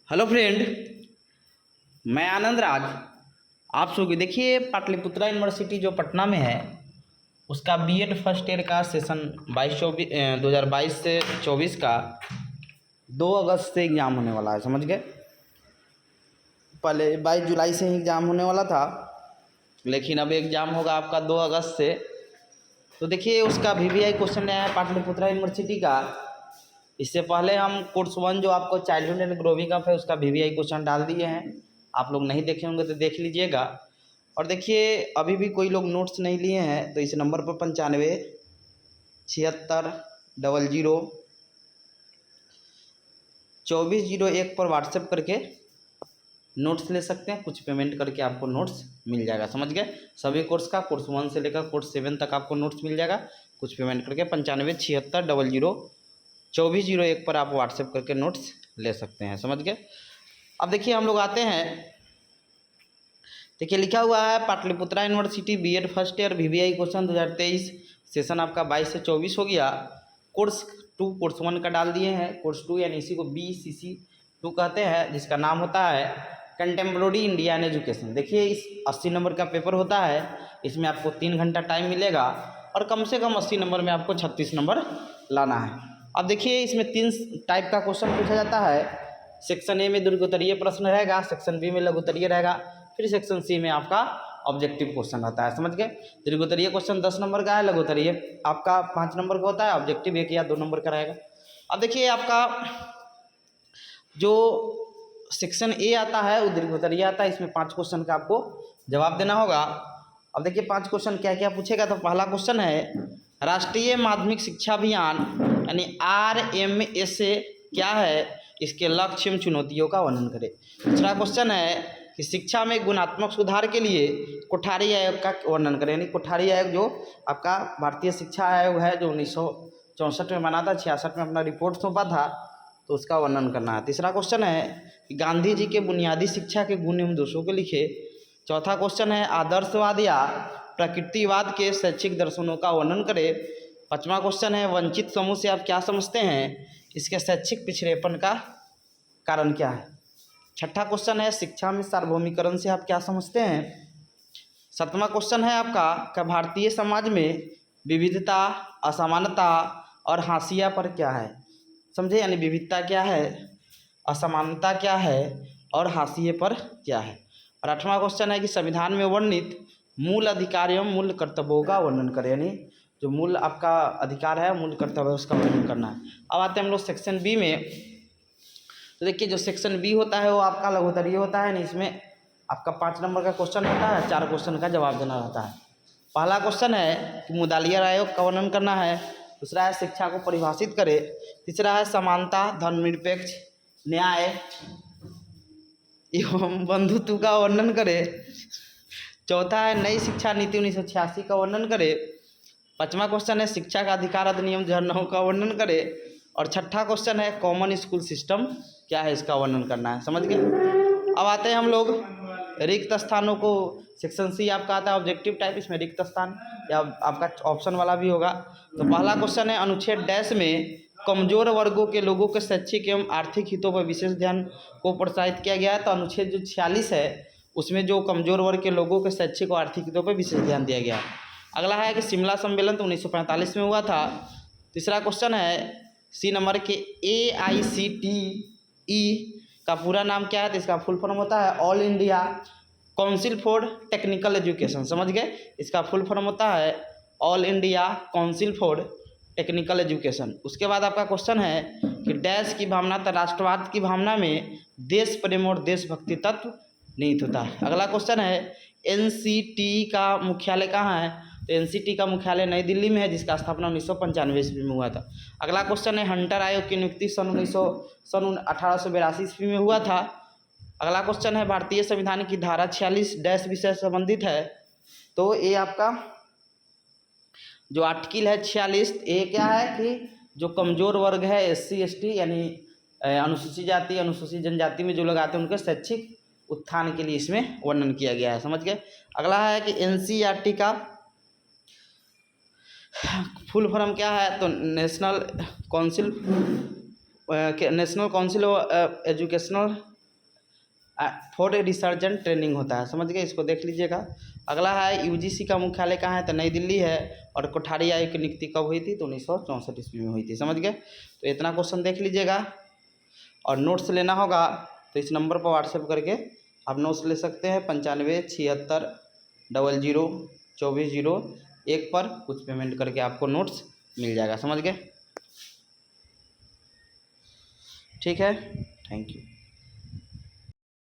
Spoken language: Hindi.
हेलो फ्रेंड, मैं आनंद राज। आप सभी देखिए, पाटलिपुत्रा यूनिवर्सिटी जो पटना में है उसका बीएड फर्स्ट ईयर का सेशन 2022 से 24 का 2 अगस्त से एग्ज़ाम होने वाला है। समझ गए। पहले 22 जुलाई से ही एग्ज़ाम होने वाला था, लेकिन अब एग्ज़ाम होगा आपका 2 अगस्त से। तो देखिए, उसका वीवीआई क्वेश्चन आया है पाटलिपुत्रा यूनिवर्सिटी का। इससे पहले हम कोर्स 1 जो आपको चाइल्डहुड एंड ग्रोविंग अप है उसका वीवीआई क्वेश्चन डाल दिए हैं। आप लोग नहीं देखे होंगे तो देख लीजिएगा। और देखिए, अभी भी कोई लोग नोट्स नहीं लिए हैं तो इस नंबर पर 9576002401 पर व्हाट्सएप करके नोट्स ले सकते हैं। कुछ पेमेंट करके आपको नोट्स मिल जाएगा। समझ गए। सभी कोर्स का कोर्स 1 से लेकर कोर्स 7 तक आपको नोट्स मिल जाएगा। कुछ पेमेंट करके 9576002401 पर आप व्हाट्सएप करके नोट्स ले सकते हैं। समझ गए। अब देखिए, हम लोग आते हैं। देखिए, लिखा हुआ है Patliputra university BEd first year VVI question 2023 session आपका 22 से 24 हो गया। कोर्स 2 कोर्स 1 का डाल दिए हैं। कोर्स 2 यानी इसी को BCC2 कहते हैं, जिसका नाम होता है कंटेम्प्रोरी इंडियन एजुकेशन। देखिए, इस 80 नंबर का पेपर होता है। इसमें आपको 3 घंटा टाइम मिलेगा और कम से कम 80 नंबर में आपको 36 नंबर लाना है। अब देखिए, इसमें 3 टाइप का क्वेश्चन पूछा जाता है। सेक्शन ए में दीर्घोत्तरीय प्रश्न रहेगा, सेक्शन बी में लघुत्तरीय रहेगा, फिर सेक्शन सी में आपका ऑब्जेक्टिव क्वेश्चन रहता है। समझ गए। दीर्घोत्तरीय क्वेश्चन 10 नंबर का है, लघुत्तरीय आपका 5 नंबर का होता है, ऑब्जेक्टिव 1 या 2 नंबर का रहेगा। अब देखिए, आपका जो सेक्शन ए आता है वो दीर्घोत्तरीय आता है। इसमें 5 क्वेश्चन का आपको जवाब देना होगा। अब देखिए, 5 क्वेश्चन क्या क्या पूछेगा। तो पहला क्वेश्चन है, राष्ट्रीय माध्यमिक शिक्षा अभियान यानी RMSA क्या है, इसके लक्ष्य एवं चुनौतियों का वर्णन करें। दूसरा क्वेश्चन है कि शिक्षा में गुणात्मक सुधार के लिए कोठारी आयोग का वर्णन करें। यानी कोठारी आयोग जो आपका भारतीय शिक्षा आयोग है, जो 1964 में बना था, 66 में अपना रिपोर्ट सौंपा था, तो उसका वर्णन करना है। तीसरा क्वेश्चन है कि गांधी जी के बुनियादी शिक्षा के गुण एवं दोषों को लिखे। चौथा क्वेश्चन है, आदर्शवाद या प्रकृतिवाद के शैक्षिक दर्शनों का वर्णन करें। पांचवा क्वेश्चन है, वंचित समूह से आप क्या समझते हैं, इसके शैक्षिक पिछड़ेपन का कारण क्या है। छठा क्वेश्चन है, शिक्षा में सार्वभौमिकरण से आप क्या समझते हैं। सातवां क्वेश्चन है आपका भारतीय समाज में विविधता, असमानता और हाशिया पर क्या है। समझे। यानी विविधता क्या है, असमानता क्या है और हाशिए पर क्या है। और आठवां क्वेश्चन है कि संविधान में वर्णित मूल अधिकार एवं मूल कर्तव्यों का वर्णन करें। यानी जो मूल आपका अधिकार है, मूल कर्तव्य है, उसका वर्णन करना है। अब आते हैं हम लोग सेक्शन बी में। तो देखिए, जो सेक्शन बी होता है वो आपका लघुत्तरीय होता है। नहीं, इसमें आपका 5 नंबर का क्वेश्चन होता है, 4 क्वेश्चन का जवाब देना रहता है। पहला क्वेश्चन है कि मुदालिया आयोग का वर्णन करना है। दूसरा है शिक्षा को परिभाषित करे। तीसरा है समानता, धर्मनिरपेक्ष, न्याय एवं बंधुत्व का वर्णन करे। चौथा है नई शिक्षा नीति 1986 का वर्णन करे। पांचवा क्वेश्चन है शिक्षा का अधिकार अधिनियम 2009 का वर्णन करे। और छठा क्वेश्चन है कॉमन स्कूल सिस्टम क्या है, इसका वर्णन करना है। समझ गए। अब आते हैं हम लोग रिक्त स्थानों को। सेक्शन सी आपका आता है ऑब्जेक्टिव टाइप। इसमें रिक्त स्थान या आपका ऑप्शन वाला भी होगा। तो पहला क्वेश्चन है, अनुच्छेद डैश में कमजोर वर्गों के लोगों के शैक्षिक एवं आर्थिक हितों पर विशेष ध्यान को प्रोत्साहित किया गया है। तो अनुच्छेद जो 46 है उसमें जो कमजोर वर्ग के लोगों के शैक्षिक और आर्थिक हितों पर विशेष ध्यान दिया गया है। अगला है कि शिमला सम्मेलन तो 1945 में हुआ था। तीसरा क्वेश्चन है सी नंबर के, AICTE का पूरा नाम क्या है। तो इसका फुल फॉर्म होता है all India council for technical education. समझ गए। इसका फुल फॉर्म होता है all India council for technical education. उसके बाद आपका क्वेश्चन है कि डैश की भावना तो राष्ट्रवाद की भावना में देश प्रेम और देशभक्ति तत्व निहित होता है। अगला क्वेश्चन है NCT का मुख्यालय कहाँ है। तो NCT का मुख्यालय नई दिल्ली में है, जिसका स्थापना 1995 ईस्वी में हुआ था। अगला क्वेश्चन है हंटर आयोग की नियुक्ति सन 1882 ईस्वी में हुआ था। अगला क्वेश्चन है भारतीय संविधान की धारा 46 डैश विषय से संबंधित है। तो ये आपका जो आर्टिकल है 46, ये क्या है कि जो कमजोर वर्ग है SC ST यानी अनुसूचित जाति अनुसूचित जनजाति में जो लोग आते हैं उनके शैक्षिक उत्थान के लिए इसमें वर्णन किया गया है। समझ गए। अगला है कि NCERT का फुल फॉर्म क्या है। तो national council of educational fourth resurgent training होता है, समझ गए, इसको देख लीजिएगा। अगला है यूजीसी का मुख्यालय कहाँ है, तो नई दिल्ली है। और कोठारी आयोग की नियुक्ति कब हुई थी, तो 1964 ईस्वी में हुई थी, समझ गए। तो इतना क्वेश्चन देख लीजिएगा। और नोट्स लेना होगा तो इस नंबर पर व्हाट्सएप करके आप नोट्स ले सकते हैं, 9576002401 पर कुछ पेमेंट करके आपको नोट्स मिल जाएगा, समझ गए। ठीक है, थैंक यू।